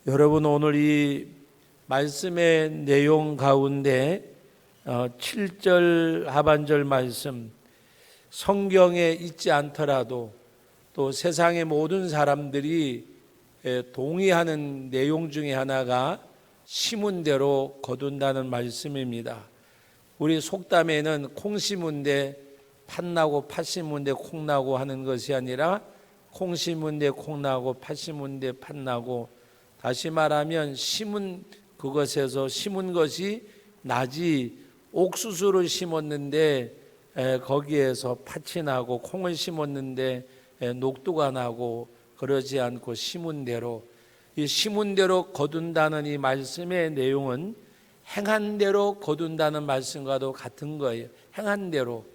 여러분, 오늘 이 말씀의 내용 가운데 7절 하반절 말씀, 성경에 있지 않더라도 또 세상의 모든 사람들이 동의하는 내용 중에 하나가 심은 대로 거둔다는 말씀입니다. 우리 속담에는 콩 심은 데 팥 나고 팥 심은 데 콩 나고 하는 것이 아니라 콩 심은 데 콩 나고 팥 심은 데 팥 나고, 다시 말하면 심은 그것에서 심은 것이 나지, 옥수수를 심었는데 거기에서 팥이 나고 콩을 심었는데 녹두가 나고 그러지 않고 심은 대로, 이 심은 대로 거둔다는 이 말씀의 내용은 행한 대로 거둔다는 말씀과도 같은 거예요. 행한 대로.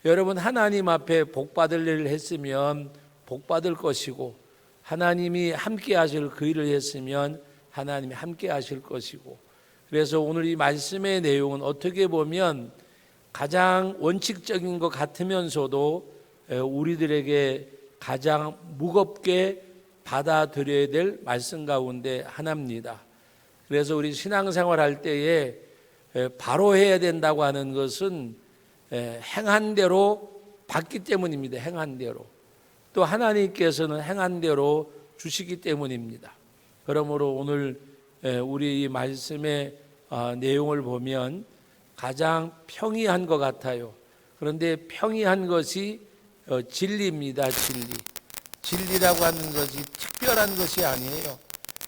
여러분, 하나님 앞에 복 받을 일을 했으면 복 받을 것이고, 하나님이 함께 하실 그 일을 했으면 하나님이 함께 하실 것이고, 그래서 오늘 이 말씀의 내용은 어떻게 보면 가장 원칙적인 것 같으면서도 우리들에게 가장 무겁게 받아들여야 될 말씀 가운데 하나입니다. 그래서 우리 신앙생활 할 때에 바로 해야 된다고 하는 것은 행한 대로 받기 때문입니다. 행한 대로. 또 하나님께서는 행한 대로 주시기 때문입니다. 그러므로 오늘 우리 이 말씀의 내용을 보면 가장 평이한 것 같아요. 그런데 평이한 것이 진리입니다. 진리라고 하는 것이 특별한 것이 아니에요.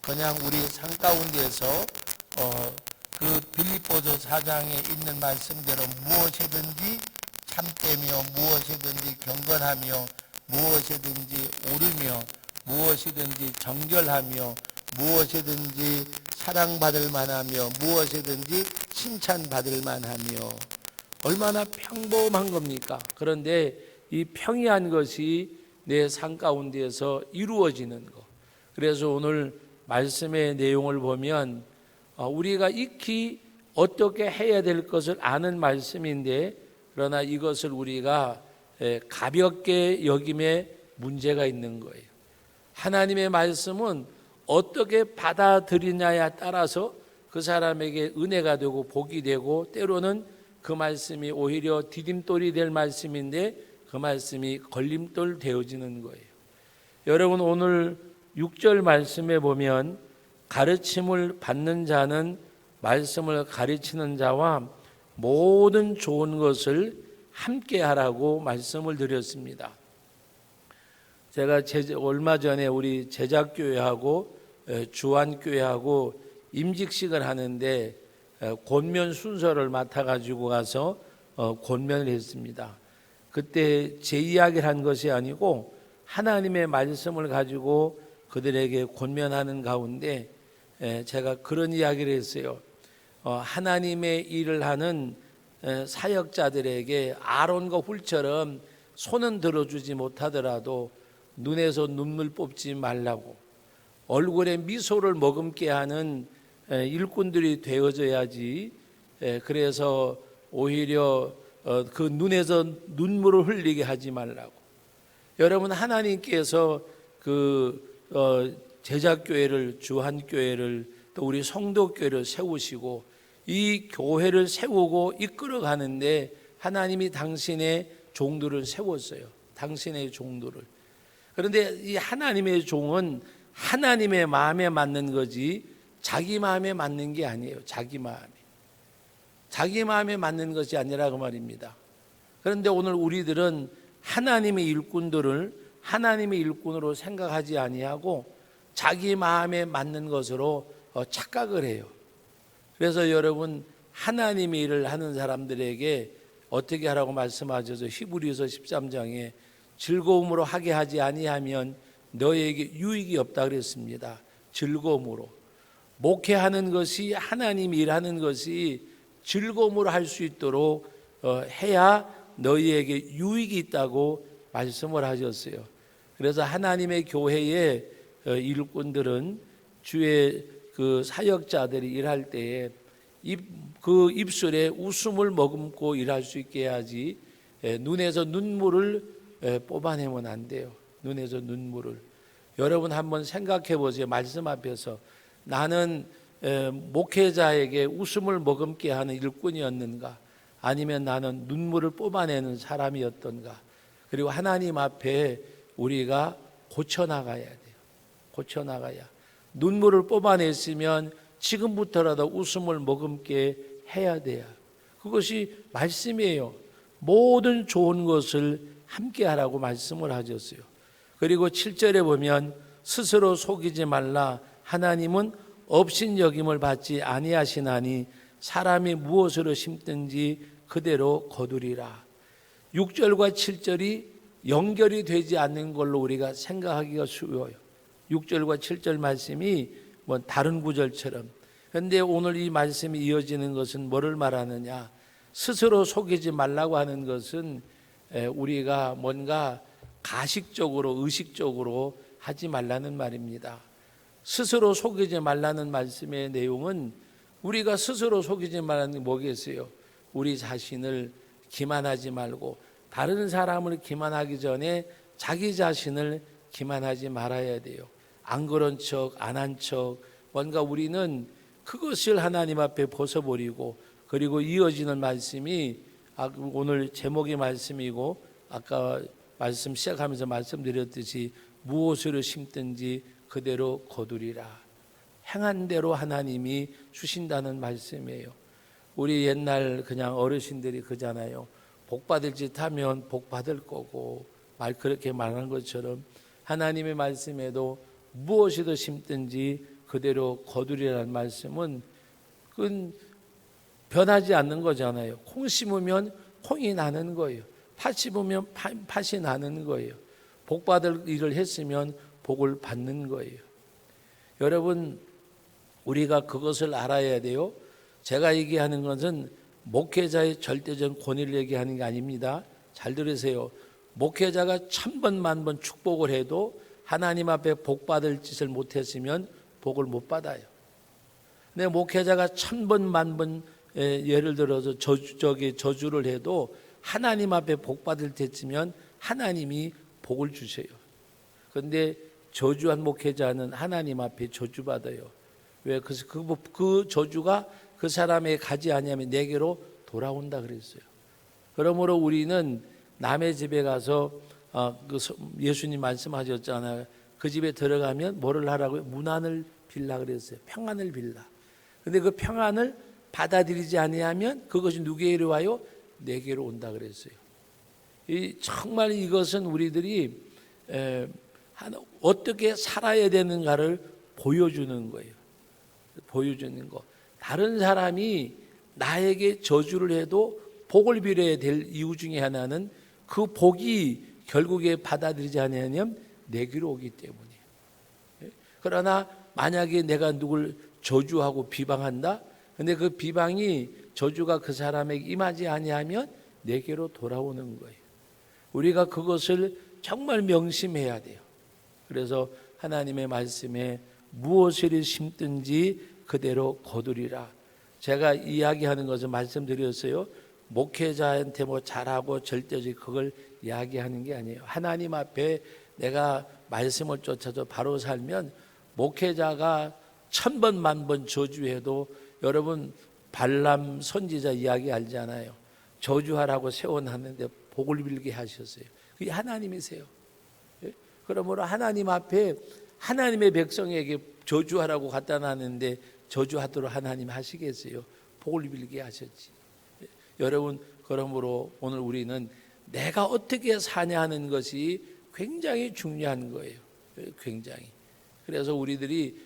그냥 우리 삶 가운데서 그 빌립보서 4장에 있는 말씀대로 무엇이든지 참되며 무엇이든지 경건하며 무엇이든지 옳으며 무엇이든지 정결하며 무엇이든지 사랑받을 만하며 무엇이든지 칭찬받을 만하며, 얼마나 평범한 겁니까? 그런데 이 평이한 것이 내 삶 가운데에서 이루어지는 것. 그래서 오늘 말씀의 내용을 보면 우리가 익히 어떻게 해야 될 것을 아는 말씀인데, 그러나 이것을 우리가 가볍게 여김에 문제가 있는 거예요. 하나님의 말씀은 어떻게 받아들이냐에 따라서 그 사람에게 은혜가 되고 복이 되고, 때로는 그 말씀이 오히려 디딤돌이 될 말씀인데 그 말씀이 걸림돌 되어지는 거예요. 여러분, 오늘 6절 말씀에 보면 가르침을 받는 자는 말씀을 가르치는 자와 모든 좋은 것을 함께 하라고 말씀을 드렸습니다. 제가 얼마 전에 우리 제작교회하고 주안교회하고 임직식을 하는데 권면 순서를 맡아가지고 가서 권면을 했습니다. 그때 제 이야기를 한 것이 아니고 하나님의 말씀을 가지고 그들에게 권면하는 가운데 제가 그런 이야기를 했어요. 하나님의 일을 하는 사역자들에게 아론과 훌처럼 손은 들어주지 못하더라도 눈에서 눈물 뽑지 말라고, 얼굴에 미소를 머금게 하는 일꾼들이 되어져야지. 그래서 오히려 그 눈에서 눈물을 흘리게 하지 말라고. 여러분, 하나님께서 그 제작교회를, 주한교회를, 또 우리 성도교회를 세우시고 이 교회를 세우고 이끌어 가는데 하나님이 당신의 종들을 세웠어요. 당신의 종들을. 그런데 이 하나님의 종은 하나님의 마음에 맞는 거지 자기 마음에 맞는 게 아니에요. 자기 마음에 맞는 것이 아니라 그 말입니다. 그런데 오늘 우리들은 하나님의 일꾼들을 하나님의 일꾼으로 생각하지 아니하고 자기 마음에 맞는 것으로 착각을 해요. 그래서 여러분, 하나님의 일을 하는 사람들에게 어떻게 하라고 말씀하셔서 히브리서 13장에 즐거움으로 하게 하지 아니하면 너에게 유익이 없다 그랬습니다. 즐거움으로. 목회하는 것이, 하나님이 일하는 것이 즐거움으로 할 수 있도록 해야 너희에게 유익이 있다고 말씀을 하셨어요. 그래서 하나님의 교회의 일꾼들은 주의 그 사역자들이 일할 때에 그 입술에 웃음을 머금고 일할 수 있게 해야지 눈에서 눈물을 뽑아내면 안 돼요. 눈에서 눈물을. 여러분 한번 생각해 보세요. 말씀 앞에서 나는 목회자에게 웃음을 머금게 하는 일꾼이었는가? 아니면 나는 눈물을 뽑아내는 사람이었던가? 그리고 하나님 앞에 우리가 고쳐나가야 돼요. 고쳐나가야. 눈물을 뽑아냈으면 지금부터라도 웃음을 머금게 해야 돼요. 그것이 말씀이에요. 모든 좋은 것을 함께 하라고 말씀을 하셨어요. 그리고 7절에 보면 스스로 속이지 말라. 하나님은 업신여김을 받지 아니하시나니 사람이 무엇으로 심든지 그대로 거두리라. 6절과 7절이 연결이 되지 않는 걸로 우리가 생각하기가 쉬워요. 6절과 7절 말씀이 뭐 다른 구절처럼. 그런데 오늘 이 말씀이 이어지는 것은 뭐를 말하느냐? 스스로 속이지 말라고 하는 것은 우리가 뭔가 가식적으로 의식적으로 하지 말라는 말입니다. 스스로 속이지 말라는 말씀의 내용은 우리가 스스로 속이지 말라는 게 뭐겠어요? 우리 자신을 기만하지 말고 다른 사람을 기만하기 전에 자기 자신을 기만하지 말아야 돼요. 안 그런 척, 안 한 척, 뭔가 우리는 그것을 하나님 앞에 벗어버리고, 그리고 이어지는 말씀이 오늘 제목의 말씀이고 아까 말씀 시작하면서 말씀드렸듯이 무엇으로 심든지 그대로 거두리라. 행한 대로 하나님이 주신다는 말씀이에요. 우리 옛날 그냥 어르신들이 그잖아요. 복 받을 짓 하면 복 받을 거고 그렇게 말하는 것처럼 하나님의 말씀에도 무엇이든 심든지 그대로 거두리라는 말씀은 그건 변하지 않는 거잖아요. 콩 심으면 콩이 나는 거예요. 팥 심으면 팥이 나는 거예요. 복 받을 일을 했으면 복을 받는 거예요. 여러분, 우리가 그것을 알아야 돼요. 제가 얘기하는 것은 목회자의 절대적 권위를 얘기하는 게 아닙니다. 잘 들으세요. 목회자가 1000번 만번 축복을 해도 하나님 앞에 복 받을 짓을 못했으면 복을 못 받아요. 근데 목회자가 1000번 만번 예를 들어서 저주를 해도 하나님 앞에 복 받을 때쯤이면 하나님이 복을 주세요. 그런데 저주한 목회자는 하나님 앞에 저주받아요. 왜? 그 저주가 그 사람에게 가지 아니하면 내게로 돌아온다 그랬어요. 그러므로 우리는 남의 집에 가서 예수님 말씀하셨잖아요. 그 집에 들어가면 뭐를 하라고요? 문안을 빌라 그랬어요. 평안을 빌라. 근데 그 평안을 받아들이지 아니하면 그것이 누구에게로 와요? 내게로 온다 그랬어요. 정말 이것은 우리들이 어떻게 살아야 되는가를 보여주는 거예요. 보여주는 거. 다른 사람이 나에게 저주를 해도 복을 빌어야 될 이유 중에 하나는 그 복이 결국에 받아들이지 않으면 내게로 오기 때문이에요. 그러나 만약에 내가 누굴 저주하고 비방한다? 근데 그 비방이 저주가 그 사람에게 임하지 아니하면 내게로 돌아오는 거예요. 우리가 그것을 정말 명심해야 돼요. 그래서 하나님의 말씀에 무엇을 심든지 그대로 거두리라. 제가 이야기하는 것을 말씀드렸어요. 목회자한테 뭐 잘하고 절대적 그걸 이야기하는 게 아니에요. 하나님 앞에 내가 말씀을 쫓아서 바로 살면 목회자가 1000번 만번 저주해도 여러분 발람 선지자 이야기 알잖아요. 저주하라고 세워놨는데 복을 빌게 하셨어요. 그게 하나님이세요. 그러므로 하나님 앞에 하나님의 백성에게 저주하라고 갖다 놨는데 저주하도록 하나님 하시겠어요? 복을 빌게 하셨지. 여러분, 그러므로 오늘 우리는 내가 어떻게 사냐 하는 것이 굉장히 중요한 거예요. 굉장히. 그래서 우리들이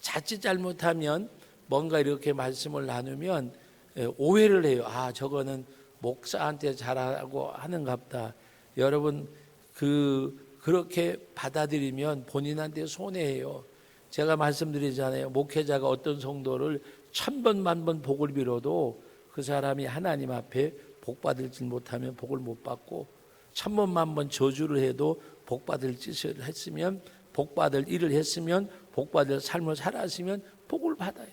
자칫 잘못하면 뭔가 이렇게 말씀을 나누면 오해를 해요. 아, 저거는 목사한테 잘하고 하는갑다. 여러분, 그렇게 받아들이면 본인한테 손해예요. 제가 말씀드리잖아요. 목회자가 어떤 성도를 1000번 만번 복을 빌어도 그 사람이 하나님 앞에 복 받을 줄 못하면 복을 못 받고 1000번 만번 저주를 해도 복 받을 짓을 했으면 복 받을 일을 했으면 복 받을 삶을 살았으면 복을 받아요.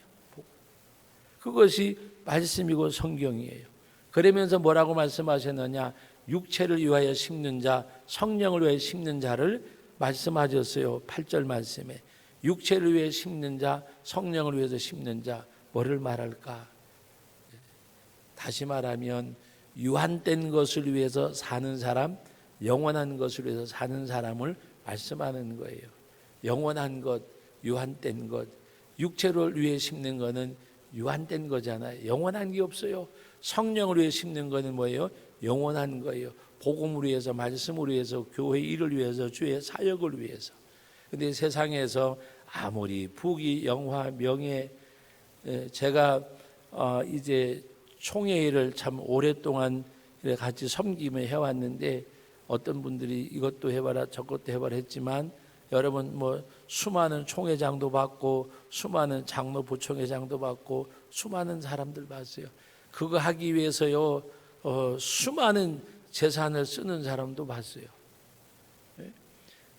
그것이 말씀이고 성경이에요. 그러면서 뭐라고 말씀하셨느냐? 육체를 위하여 심는 자, 성령을 위하여 심는 자를 말씀하셨어요. 8절 말씀에. 육체를 위해 심는 자, 성령을 위해서 심는 자, 뭐를 말할까? 다시 말하면 유한된 것을 위해서 사는 사람, 영원한 것을 위해서 사는 사람을 말씀하는 거예요. 영원한 것, 유한된 것, 육체를 위해 심는 거는 유한된 거잖아요. 영원한 게 없어요. 성령을 위해 심는 거는 뭐예요? 영원한 거예요. 복음을 위해서, 말씀을 위해서, 교회 일을 위해서, 주의 사역을 위해서. 근데 세상에서 아무리 부귀, 영화, 명예, 제가 이제 총회 일을 참 오랫동안 같이 섬기며 해왔는데 어떤 분들이 이것도 해봐라 저것도 해봐라 했지만 여러분 뭐 수많은 총회장도 받고 수많은 장로 부총회장도 받고 수많은 사람들 봤어요. 그거 하기 위해서요 수많은 재산을 쓰는 사람도 봤어요.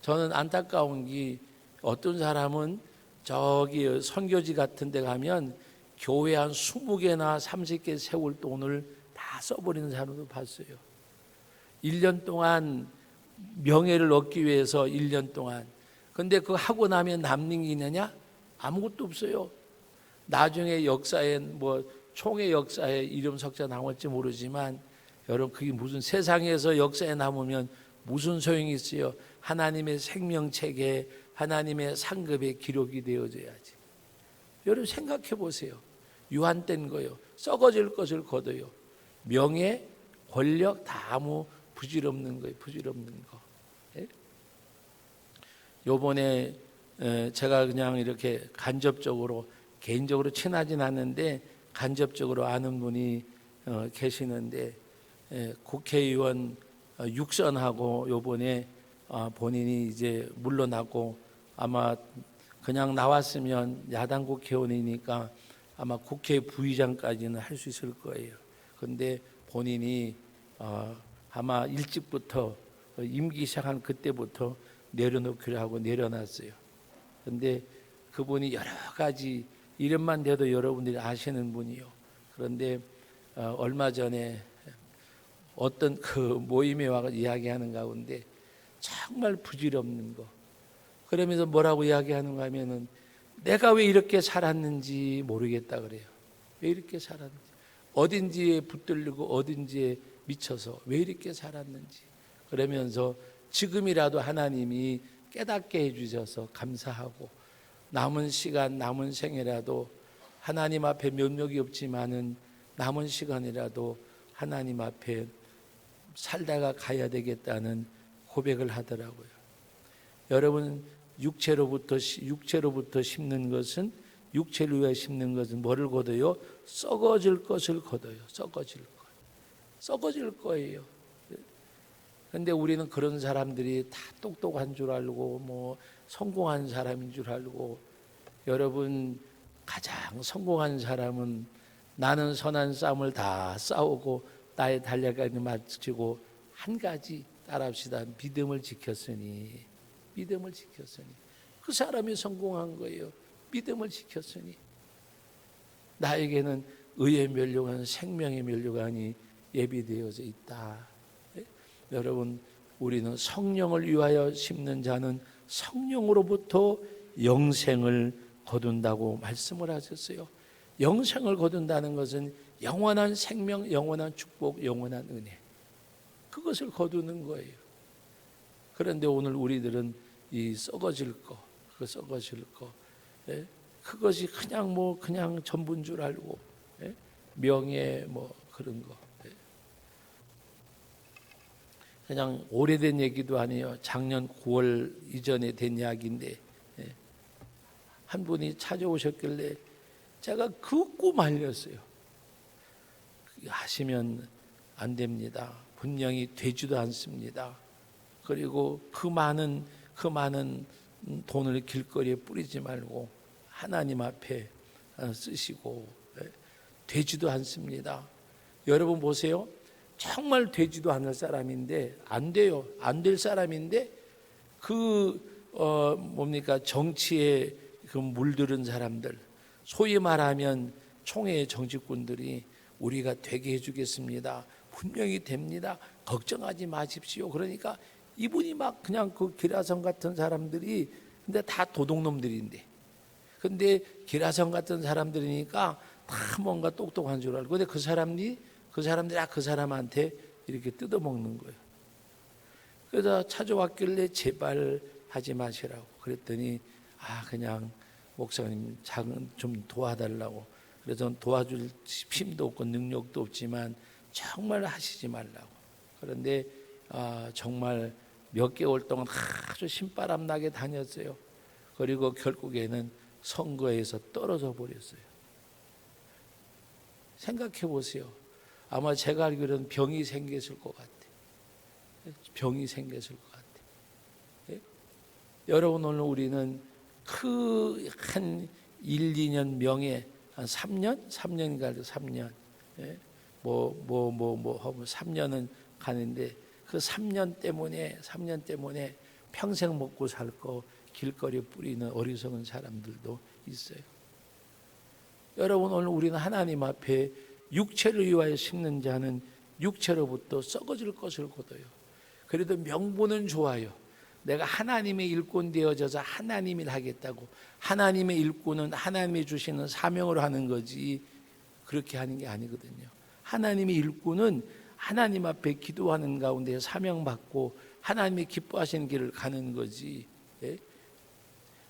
저는 안타까운 게 어떤 사람은 저기 선교지 같은 데 가면 교회 한 20개나 30개 세울 돈을 다 써버리는 사람도 봤어요. 1년 동안 명예를 얻기 위해서 1년 동안. 근데 그거 하고 나면 남는 게 있느냐? 아무것도 없어요. 나중에 역사에 뭐 총회 역사에 이름 석자 남을지 모르지만 여러분 그게 무슨 세상에서 역사에 남으면 무슨 소용이 있어요? 하나님의 생명책에 하나님의 상급에 기록이 되어져야지. 여러분 생각해 보세요. 유한된 거요. 썩어질 것을 거둬요. 명예, 권력 다 아무 부질없는 거예요. 부질없는 거. 예? 요번에 제가 그냥 이렇게 간접적으로 개인적으로 친하진 않는데 간접적으로 아는 분이 계시는데 국회의원 6선하고 요번에 본인이 이제 물러나고 아마 그냥 나왔으면 야당 국회의원이니까 아마 국회 부의장까지는 할 수 있을 거예요. 그런데 본인이 아마 일찍부터 임기 시작한 그때부터 내려놓기로 하고 내려놨어요. 그런데 그분이 여러 가지 이름만 대도 여러분들이 아시는 분이요. 그런데 얼마 전에 어떤 그 모임에 와서 이야기하는 가운데 정말 부질없는 거. 그러면서 뭐라고 이야기하는가 하면은 내가 왜 이렇게 살았는지 모르겠다 그래요. 왜 이렇게 살았는지. 어딘지에 붙들리고 어딘지에 미쳐서 왜 이렇게 살았는지. 그러면서 지금이라도 하나님이 깨닫게 해주셔서 감사하고 남은 시간 남은 생이라도 하나님 앞에 면목이 없지만은 남은 시간이라도 하나님 앞에 살다가 가야 되겠다는 고백을 하더라고요. 여러분 육체로부터 심는 것은 육체를 위해 심는 것은 뭐를 거둬요? 썩어질 것을 거둬요. 썩어질 거예요. 그런데 우리는 그런 사람들이 다 똑똑한 줄 알고 뭐 성공한 사람인 줄 알고 여러분 가장 성공한 사람은 나는 선한 싸움을 다 싸우고 나의 달려가기 마치고 한 가지 따라합시다. 믿음을 지켰으니 그 사람이 성공한 거예요. 믿음을 지켰으니 나에게는 의의 면류관 생명의 면류관이 예비되어져 있다. 여러분 우리는 성령을 위하여 심는 자는 성령으로부터 영생을 거둔다고 말씀을 하셨어요. 영생을 거둔다는 것은 영원한 생명, 영원한 축복, 영원한 은혜 그것을 거두는 거예요. 그런데 오늘 우리들은 이 썩어질 거 그것이 그냥 전부인 줄 알고 명예 뭐 그런 거 그냥 오래된 얘기도 아니에요. 작년 9월 이전에 된 이야기인데 한 분이 찾아오셨길래 제가 그 꿈 알렸어요. 하시면 안 됩니다. 분명히 되지도 않습니다. 그리고 그 많은 돈을 길거리에 뿌리지 말고 하나님 앞에 쓰시고 되지도 않습니다. 여러분 보세요. 정말 되지도 않을 사람인데 안 돼요. 안 될 사람인데 정치에 그 물들은 사람들 소위 말하면 총회의 정치꾼들이 우리가 되게 해주겠습니다. 분명히 됩니다. 걱정하지 마십시오. 그러니까 이분이 막 그냥 그 기라성 같은 사람들이 근데 다 도둑놈들인데. 근데 기라성 같은 사람들이니까 다 뭔가 똑똑한 줄 알고. 근데 그 사람들이 그 사람한테 이렇게 뜯어먹는 거예요. 그래서 찾아왔길래 제발 하지 마시라고. 그랬더니 그냥 목사님 좀 도와달라고. 그래서 도와줄 힘도 없고 능력도 없지만 정말 하시지 말라고. 그런데 정말 몇 개월 동안 아주 신바람 나게 다녔어요. 그리고 결국에는 선거에서 떨어져 버렸어요. 생각해 보세요. 아마 제가 알기로는 병이 생겼을 것 같아요. 병이 생겼을 것 같아요. 예? 여러분, 오늘 우리는 한 1, 2년 명예, 한 3년? 3년인가 3년. 예? 3년은 가는데 그 3년 때문에 평생 먹고 살 거 길거리에 뿌리는 어리석은 사람들도 있어요. 여러분, 오늘 우리는 하나님 앞에 육체를 위하여 심는 자는 육체로부터 썩어질 것을 거둬요. 그래도 명분은 좋아요. 내가 하나님의 일꾼 되어져서 하나님 일 하겠다고. 하나님의 일꾼은 하나님이 주시는 사명으로 하는 거지 그렇게 하는 게 아니거든요. 하나님의 일꾼은 하나님 앞에 기도하는 가운데 사명받고 하나님이 기뻐하시는 길을 가는 거지. 예?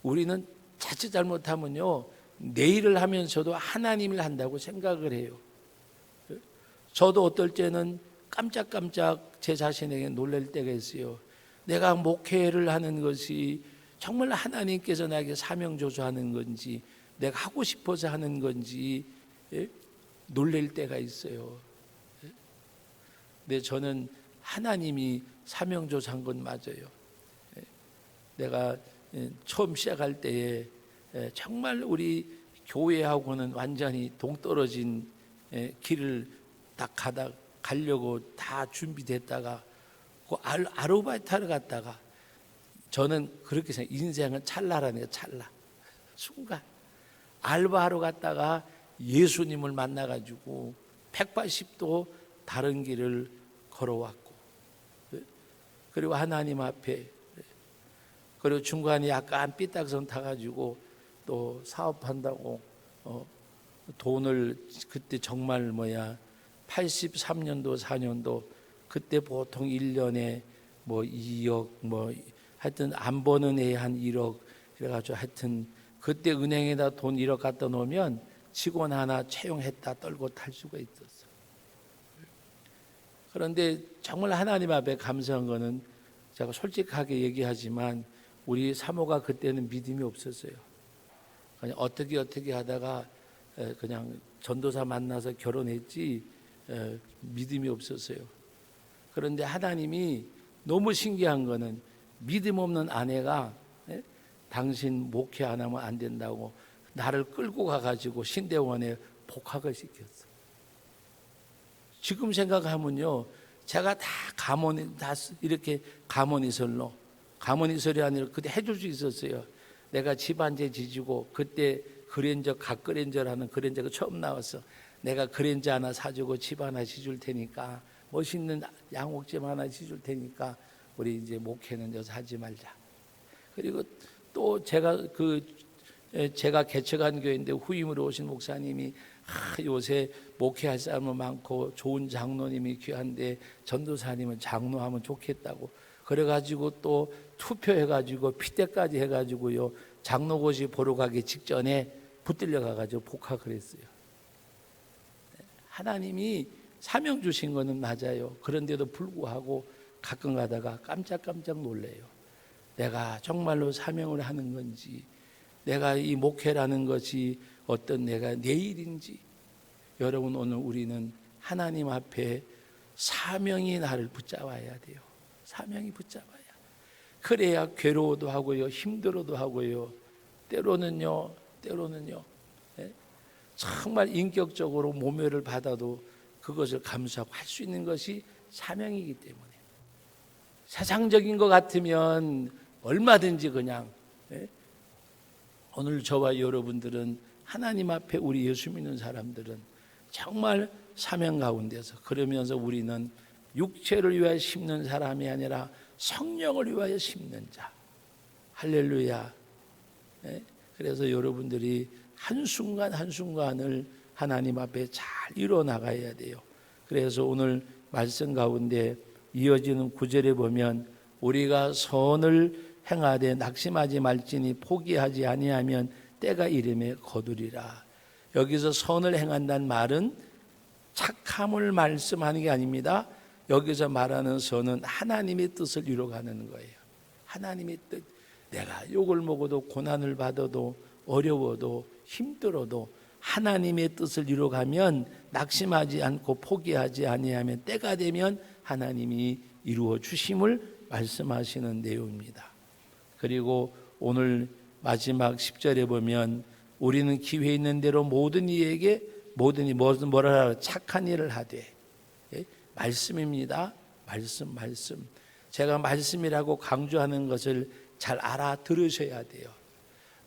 우리는 자칫 잘못하면요, 내 일을 하면서도 하나님을 한다고 생각을 해요. 저도 어떨 때는 깜짝깜짝 제 자신에게 놀랄 때가 있어요. 내가 목회를 하는 것이 정말 하나님께서 나에게 사명 조소하는 건지, 내가 하고 싶어서 하는 건지 놀랄 때가 있어요. 근데 저는 하나님이 사명 조소한 건 맞아요. 내가 처음 시작할 때에 정말 우리 교회하고는 완전히 동떨어진 길을 딱 가려고 다 준비됐다가 그 아르바이트하러 갔다가, 저는 그렇게 생각해요. 인생은 찰나라는 거예요. 찰나. 순간 알바하러 갔다가 예수님을 만나가지고 180도 다른 길을 걸어왔고, 그리고 하나님 앞에, 그리고 중간에 약간 삐딱선 타가지고 또 사업한다고 돈을, 그때 정말 83년도 4년도 그때 보통 1년에 2억 하여튼 안 버는 애에 한 1억 그래가지고 하여튼 그때 은행에다 돈 1억 갖다 놓으면 직원 하나 채용했다 떨고 탈 수가 있었어. 그런데 정말 하나님 앞에 감사한 거는, 제가 솔직하게 얘기하지만 우리 사모가 그때는 믿음이 없었어요. 그냥 어떻게 하다가 그냥 전도사 만나서 결혼했지 믿음이 없었어요. 그런데 하나님이 너무 신기한 거는, 믿음 없는 아내가 당신 목회 안 하면 안 된다고 나를 끌고 가가지고 신대원에 복학을 시켰어. 지금 생각하면요, 제가 다 이렇게 가모니설이 아니라 그때 해줄 수 있었어요. 내가 집 한 채 지지고, 그때 각그랜저라는 그랜저가 처음 나왔어. 내가 그랜저 하나 사주고 집 하나 지줄 테니까, 멋있는 양옥집 하나 지줄 테니까 우리 이제 목회는 여기서 하지 말자. 그리고 또 제가 개척한 교회인데 후임으로 오신 목사님이 요새 목회할 사람은 많고 좋은 장로님이 귀한데 전도사님은 장로하면 좋겠다고, 그래가지고 또 투표해가지고 피대까지 해가지고요, 장로고시 보러 가기 직전에 붙들려 가가지고 복학을 했어요. 하나님이 사명 주신 거는 맞아요. 그런데도 불구하고 가끔 가다가 깜짝깜짝 놀래요. 내가 정말로 사명을 하는 건지, 내가 이 목회라는 것이 어떤 내가 내 일인지. 여러분, 오늘 우리는 하나님 앞에 사명이 나를 붙잡아야 돼요. 사명이 붙잡아야. 그래야 괴로워도 하고요, 힘들어도 하고요, 때로는요 정말 인격적으로 모멸을 받아도 그것을 감수하고 할 수 있는 것이 사명이기 때문에. 세상적인 것 같으면 얼마든지 그냥, 오늘 저와 여러분들은 하나님 앞에 우리 예수 믿는 사람들은 정말 사명 가운데서, 그러면서 우리는 육체를 위하여 심는 사람이 아니라 성령을 위하여 심는 자. 할렐루야. 그래서 여러분들이 한순간 한순간을 하나님 앞에 잘 이뤄나가야 돼요. 그래서 오늘 말씀 가운데 이어지는 9절에 보면 우리가 선을 행하되 낙심하지 말지니 포기하지 아니하면 때가 이름에 거두리라. 여기서 선을 행한다는 말은 착함을 말씀하는 게 아닙니다. 여기서 말하는 선은 하나님의 뜻을 이루어가는 거예요. 하나님의 뜻. 내가 욕을 먹어도 고난을 받아도 어려워도 힘들어도 하나님의 뜻을 이루어가면 낙심하지 않고 포기하지 아니하면 때가 되면 하나님이 이루어 주심을 말씀하시는 내용입니다. 그리고 오늘 마지막 10절에 보면 우리는 기회 있는 대로 모든 이에게 뭐라 착한 일을 하되, 말씀입니다. 말씀. 제가 말씀이라고 강조하는 것을 잘 알아들으셔야 돼요.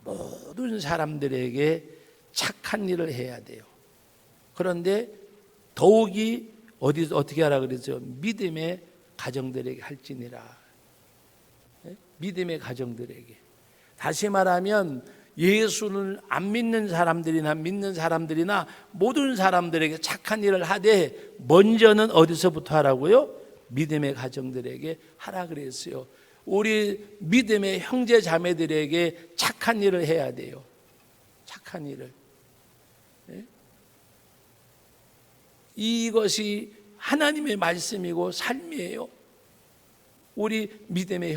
모든 사람들에게 착한 일을 해야 돼요. 그런데 더욱이 어떻게 하라 그랬죠? 믿음의 가정들에게 할지니라. 믿음의 가정들에게. 다시 말하면 예수를 안 믿는 사람들이나 믿는 사람들이나 모든 사람들에게 착한 일을 하되 먼저는 어디서부터 하라고요? 믿음의 가정들에게 하라 그랬어요. 우리 믿음의 형제 자매들에게 착한 일을 해야 돼요. 착한 일을. 이것이 하나님의 말씀이고 삶이에요. 우리 믿음의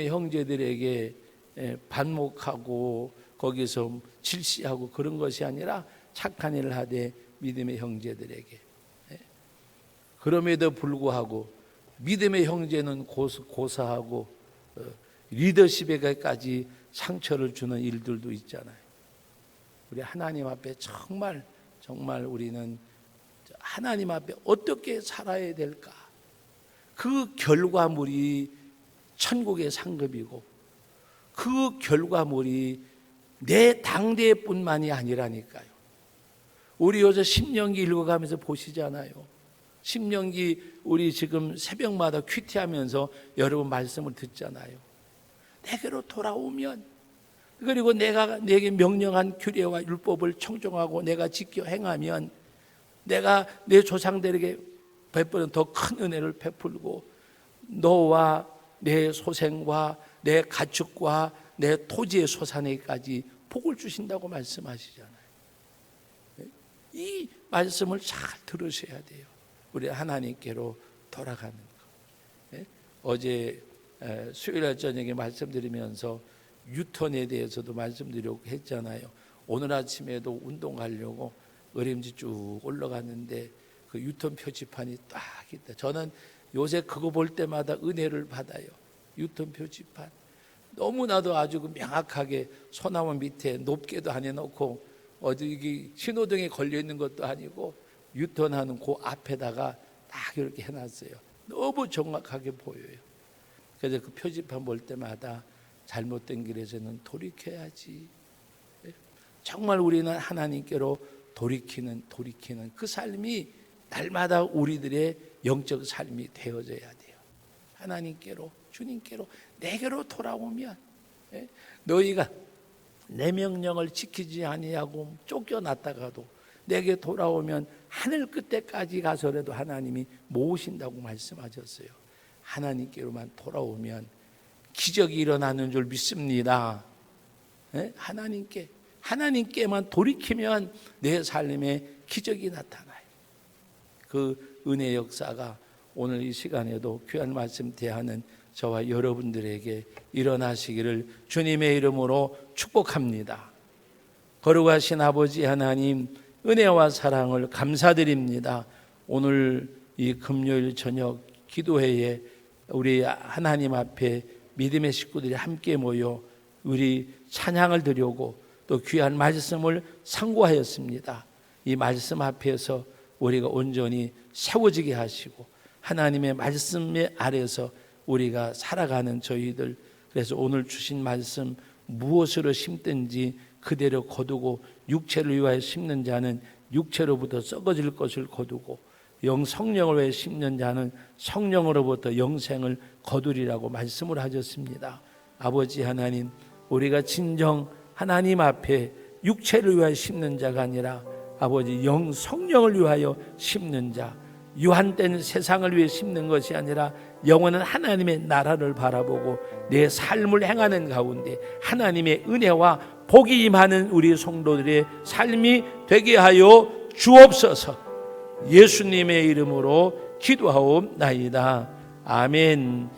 형제들에게 반목하고 거기서 질시하고 그런 것이 아니라 착한 일을 하되 믿음의 형제들에게. 그럼에도 불구하고 믿음의 형제는 고사하고 리더십에까지 상처를 주는 일들도 있잖아요. 우리 하나님 앞에 정말 우리는 하나님 앞에 어떻게 살아야 될까? 그 결과물이 천국의 상급이고 그 결과물이 내 당대뿐만이 아니라니까요. 우리 요새 신명기 읽어가면서 보시잖아요. 신명기 우리 지금 새벽마다 큐티하면서 여러분 말씀을 듣잖아요. 내게로 돌아오면, 그리고 내가 내게 명령한 규례와 율법을 청종하고 내가 지켜 행하면 내가 내 조상들에게 베푸는 더 큰 은혜를 베풀고 너와 내 소생과 내 가축과 내 토지의 소산에까지 복을 주신다고 말씀하시잖아요. 이 말씀을 잘 들으셔야 돼요. 우리 하나님께로 돌아가는 것. 어제 수요일 저녁에 말씀드리면서 유턴에 대해서도 말씀드리려고 했잖아요. 오늘 아침에도 운동 가려고 어림지 쭉 올라갔는데 그 유턴 표지판이 딱 있다. 저는 요새 그거 볼 때마다 은혜를 받아요. 유턴 표지판. 너무나도 아주 명확하게 소나무 밑에 높게도 안 해놓고 어디 이게 신호등에 걸려 있는 것도 아니고 유턴하는 그 앞에다가 딱 이렇게 해놨어요. 너무 정확하게 보여요. 그래서 그 표지판 볼 때마다 잘못된 길에서는 돌이켜야지. 정말 우리는 하나님께로 돌이키는 그 삶이 날마다 우리들의 영적 삶이 되어져야 돼요. 하나님께로, 주님께로, 내게로 돌아오면, 너희가 내 명령을 지키지 아니하고 쫓겨났다가도 내게 돌아오면 하늘 끝에까지 가서라도 하나님이 모으신다고 말씀하셨어요. 하나님께로만 돌아오면 기적이 일어나는 줄 믿습니다. 하나님께만 돌이키면 내 삶에 기적이 나타나요. 그 은혜 역사가 오늘 이 시간에도 귀한 말씀 대하는 저와 여러분들에게 일어나시기를 주님의 이름으로 축복합니다. 거룩하신 아버지 하나님, 은혜와 사랑을 감사드립니다. 오늘 이 금요일 저녁 기도회에 우리 하나님 앞에 믿음의 식구들이 함께 모여 우리 찬양을 드리고 또 귀한 말씀을 상고하였습니다. 이 말씀 앞에서 우리가 온전히 세워지게 하시고 하나님의 말씀 아래서 우리가 살아가는 저희들, 그래서 오늘 주신 말씀 무엇으로 심든지 그대로 거두고 육체를 위하여 심는 자는 육체로부터 썩어질 것을 거두고 성령을 위해 심는 자는 성령으로부터 영생을 거두리라고 말씀을 하셨습니다. 아버지 하나님, 우리가 진정 하나님 앞에 육체를 위하여 심는 자가 아니라 아버지 성령을 위하여 심는 자, 유한된 세상을 위해 심는 것이 아니라 영원한 하나님의 나라를 바라보고 내 삶을 행하는 가운데 하나님의 은혜와 복이 임하는 우리 성도들의 삶이 되게 하여 주옵소서. 예수님의 이름으로 기도하옵나이다. 아멘.